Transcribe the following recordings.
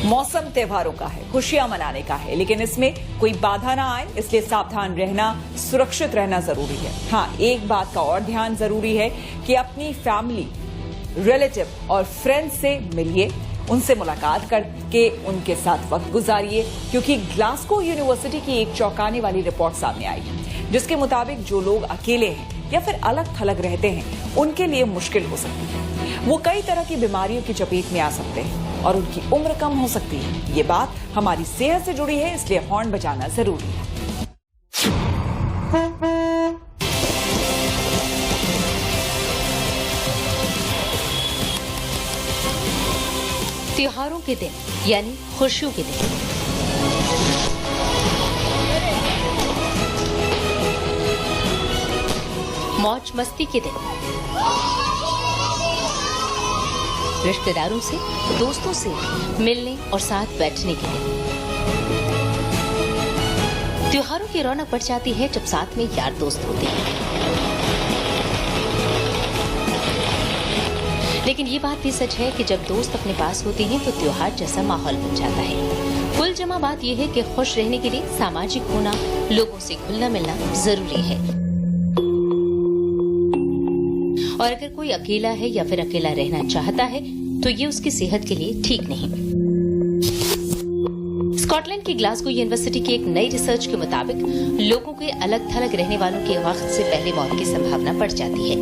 मौसम त्योहारों का है, खुशियां मनाने का है, लेकिन इसमें कोई बाधा ना आए इसलिए सावधान रहना, सुरक्षित रहना जरूरी है। हाँ, एक बात का और ध्यान जरूरी है कि अपनी फैमिली, रिलेटिव और फ्रेंड्स से मिलिए, उनसे मुलाकात करके उनके साथ वक्त गुजारिए, क्योंकि ग्लासगो यूनिवर्सिटी की एक चौंकाने वाली रिपोर्ट सामने आई है, जिसके मुताबिक जो लोग अकेले हैं या फिर अलग थलग रहते हैं, उनके लिए मुश्किल हो सकती है। वो कई तरह की बीमारियों की चपेट में आ सकते हैं और उनकी उम्र कम हो सकती है। ये बात हमारी सेहत से जुड़ी है, इसलिए हॉर्न बजाना जरूरी है। त्योहारों के दिन यानी खुशियों के दिन, मौज मस्ती के दिन, रिश्तेदारों से, दोस्तों से मिलने और साथ बैठने के दिन। त्योहारों की रौनक बढ़ जाती है जब साथ में यार दोस्त होते हैं। लेकिन ये बात भी सच है कि जब दोस्त अपने पास होते हैं तो त्योहार जैसा माहौल बन जाता है। कुल जमा बात यह है कि खुश रहने के लिए सामाजिक होना, लोगों से घुलना मिलना जरूरी है। और अगर कोई अकेला है या फिर अकेला रहना चाहता है तो ये उसकी सेहत के लिए ठीक नहीं। स्कॉटलैंड की ग्लासगो यूनिवर्सिटी की एक नई रिसर्च के मुताबिक लोगों के अलग थलग रहने वालों के वक्त से पहले मौत की संभावना बढ़ जाती है।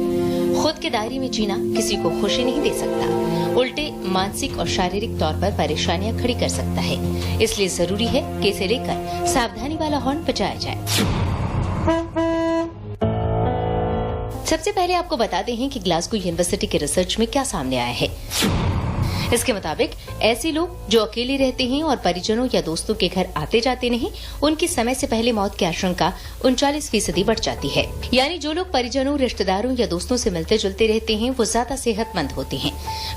खुद के दायरे में जीना किसी को खुशी नहीं दे सकता, उल्टे मानसिक और शारीरिक तौर पर परेशानियां खड़ी कर सकता है। इसलिए जरूरी है कि इसे लेकर सावधानी वाला हॉर्न बजाया जाए। सबसे पहले आपको बताते हैं कि ग्लासगो यूनिवर्सिटी के रिसर्च में क्या सामने आया है। इसके मुताबिक ऐसे लोग जो अकेले रहते हैं और परिजनों या दोस्तों के घर आते जाते नहीं, उनकी समय से पहले मौत की आशंका 39% बढ़ जाती है। यानी जो लोग परिजनों, रिश्तेदारों या दोस्तों से मिलते जुलते रहते हैं वो ज्यादा सेहतमंद होते हैं।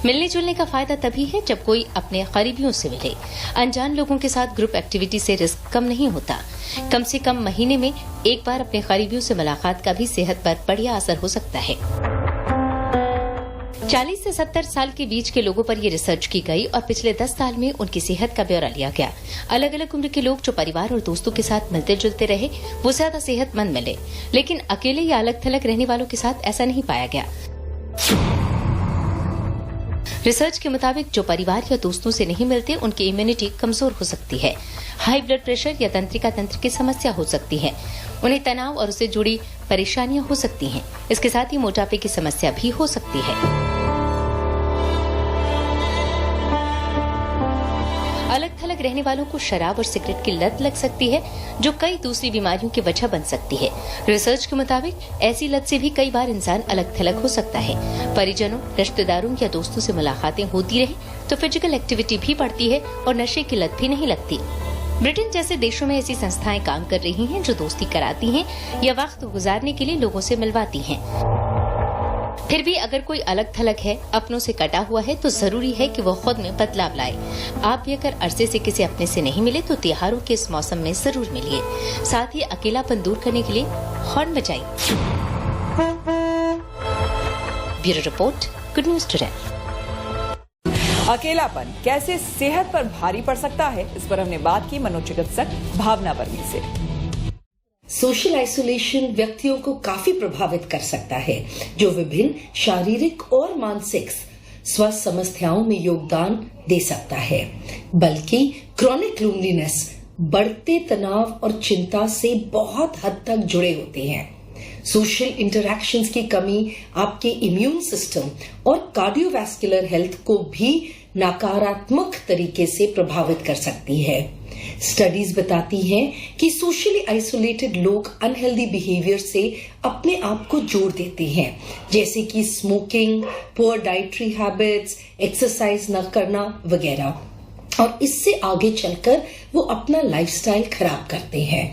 मिलने जुलने का फायदा तभी है जब कोई अपने करीबियों से मिले। अनजान लोगों के साथ ग्रुप एक्टिविटी से रिस्क कम नहीं होता। कम से कम महीने में एक बार अपने करीबियों से मुलाकात का भी सेहत पर बढ़िया असर हो सकता है। 40 से 70 साल के बीच के लोगों पर ये रिसर्च की गई और पिछले 10 साल में उनकी सेहत का ब्यौरा लिया गया। अलग अलग उम्र के लोग जो परिवार और दोस्तों के साथ मिलते जुलते रहे वो ज्यादा सेहतमंद मिले, लेकिन अकेले या अलग थलग रहने वालों के साथ ऐसा नहीं पाया गया। रिसर्च के मुताबिक जो परिवार या दोस्तों से नहीं मिलते उनकी इम्यूनिटी कमजोर हो सकती है, हाई ब्लड प्रेशर या तंत्रिका तंत्र की समस्या हो सकती है, उन्हें तनाव और उससे जुड़ी परेशानियां हो सकती हैं। इसके साथ ही मोटापे की समस्या भी हो सकती है। अलग थलग रहने वालों को शराब और सिगरेट की लत लग सकती है, जो कई दूसरी बीमारियों की वजह बन सकती है। रिसर्च के मुताबिक ऐसी लत से भी कई बार इंसान अलग थलग हो सकता है। परिजनों, रिश्तेदारों या दोस्तों से मुलाकातें होती रही तो फिजिकल एक्टिविटी भी बढ़ती है और नशे की लत भी नहीं लगती। ब्रिटेन जैसे देशों में ऐसी संस्थाएं काम कर रही हैं जो दोस्ती कराती हैं या वक्त गुजारने के लिए लोगों से मिलवाती हैं। फिर भी अगर कोई अलग थलग है, अपनों से कटा हुआ है, तो जरूरी है कि वो खुद में बदलाव लाए। आप भी अगर अरसे से किसी अपने से नहीं मिले तो त्योहारों के इस मौसम में जरूर मिलिए। साथ ही अकेलापन दूर करने के लिए हॉर्न बजाइए। Bureau report, good news today. अकेलापन कैसे सेहत पर भारी पड़ सकता है, इस पर हमने बात की मनोचिकित्सक भावना वर्मी से। सोशल आइसोलेशन व्यक्तियों को काफी प्रभावित कर सकता है, जो विभिन्न शारीरिक और मानसिक स्वास्थ्य समस्याओं में योगदान दे सकता है। बल्कि क्रॉनिक लोनलीनेस बढ़ते तनाव और चिंता से बहुत हद तक जुड़े होते हैं। सोशल इंटरैक्शंस की कमी आपके इम्यून सिस्टम और कार्डियोवैस्कुलर हेल्थ को भी नकारात्मक तरीके से प्रभावित कर सकती है। स्टडीज बताती हैं कि सोशली आइसोलेटेड लोग अनहेल्दी बिहेवियर से अपने आप को जोड़ देते हैं, जैसे कि smoking, poor dietary habits, exercise न करना वगैरह, और इससे आगे चलकर वो अपना लाइफस्टाइल खराब करते हैं।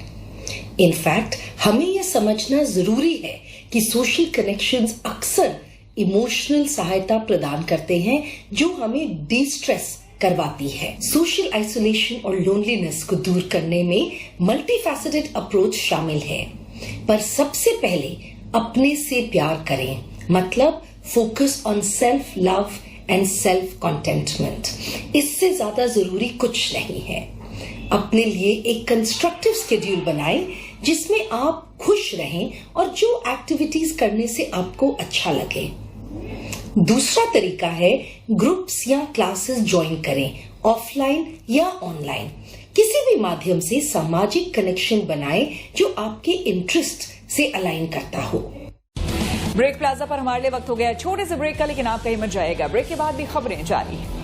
इनफैक्ट हमें यह समझना जरूरी है कि सोशल कनेक्शंस अक्सर इमोशनल सहायता प्रदान करते हैं जो हमें डिस्ट्रेस करवाती है। सोशल आइसोलेशन और लोनलीनेस को दूर करने में मल्टीफैसेटेड अप्रोच शामिल है, पर सबसे पहले अपने से प्यार करें। मतलब focus on self love and self contentment. इससे ज्यादा जरूरी कुछ नहीं है। अपने लिए एक कंस्ट्रक्टिव शेड्यूल बनाएं जिसमें आप खुश रहें और जो एक्टिविटीज करने से आपको अच्छा लगे। दूसरा तरीका है ग्रुप्स या क्लासेस ज्वाइन करें, ऑफलाइन या ऑनलाइन। किसी भी माध्यम से सामाजिक कनेक्शन बनाएं जो आपके इंटरेस्ट से अलाइन करता हो। ब्रेक प्लाजा पर हमारे लिए वक्त हो गया छोटे से ब्रेक का, लेकिन आप कहीं मत जाएगा। ब्रेक के बाद भी खबरें जारी हैं।